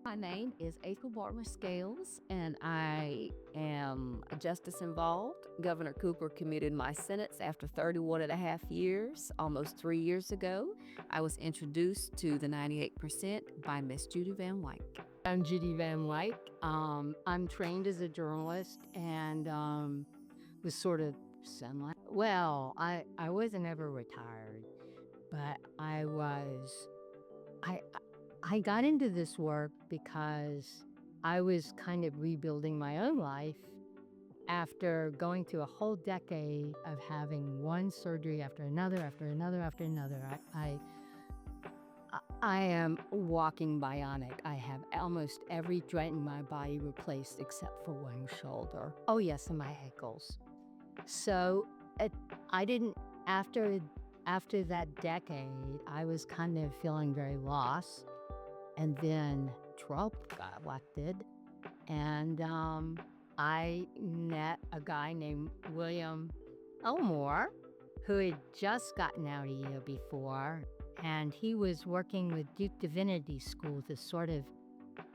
My name is April Barber Scales, and I am a justice involved. Governor Cooper commuted my sentence after 31 and a half years, almost 3 years ago. I was introduced to the 98% by Miss Judy Van Wyk. I'm Judy Van Wyk. I'm trained as a journalist and was sort of I wasn't ever retired, but I got into this work because I was kind of rebuilding my own life after going through a whole decade of having one surgery after another, after another, after another. I am walking bionic. I have almost every joint in my body replaced except for one shoulder. Oh yes, and my ankles. So I didn't, after that decade, I was kind of feeling very lost. And then Trump got elected, and I met a guy named William Elmore, who had just gotten out a year before, and he was working with Duke Divinity School to sort of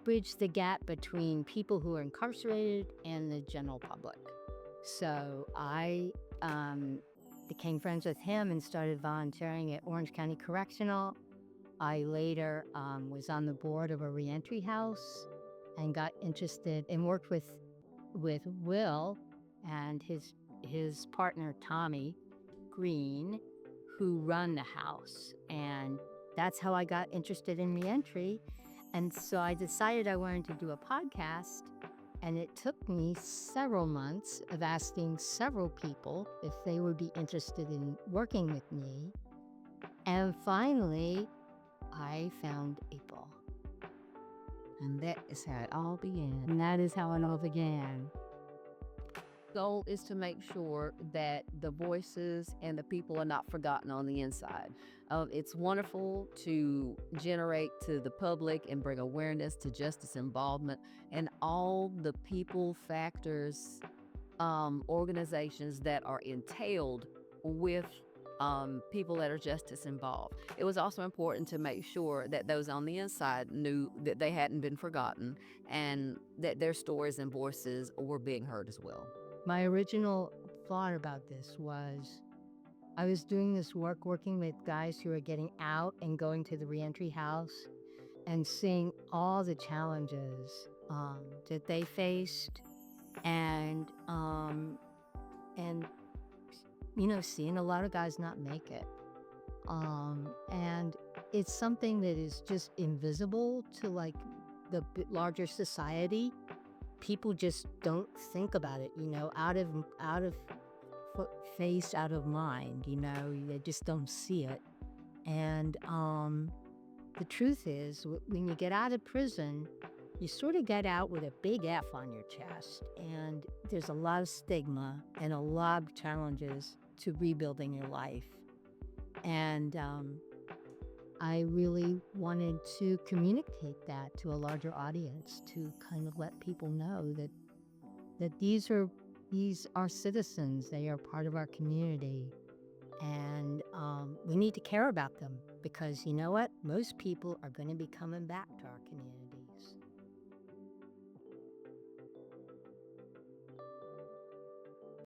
bridge the gap between people who are incarcerated and the general public. So I became friends with him and started volunteering at Orange County Correctional. I later was on the board of a reentry house and got interested and worked with Will and his partner Tommy Green, who run the house. And that's how I got interested in reentry. And so I decided I wanted to do a podcast. And it took me several months of asking several people if they would be interested in working with me. And finally, I found April. And that is how it all began. And that is how it all began. Goal is to make sure that the voices and the people are not forgotten on the inside. It's wonderful to generate to the public and bring awareness to justice involvement and all the people, factors, organizations that are entailed with people that are justice involved. It was also important to make sure that those on the inside knew that they hadn't been forgotten and that their stories and voices were being heard as well. My original thought about this was I was doing this work working with guys who were getting out and going to the reentry house and seeing all the challenges that they faced and seeing a lot of guys not make it. And it's something that is just invisible to like the larger society. People just don't think about it, out of face, out of mind, they just don't see it. And the truth is, when you get out of prison, you sort of get out with a big F on your chest. And there's a lot of stigma and a lot of challenges to rebuilding your life. And I really wanted to communicate that to a larger audience, to kind of let people know that these are citizens. They are part of our community, and we need to care about them because you know what? Most people are going to be coming back to our community.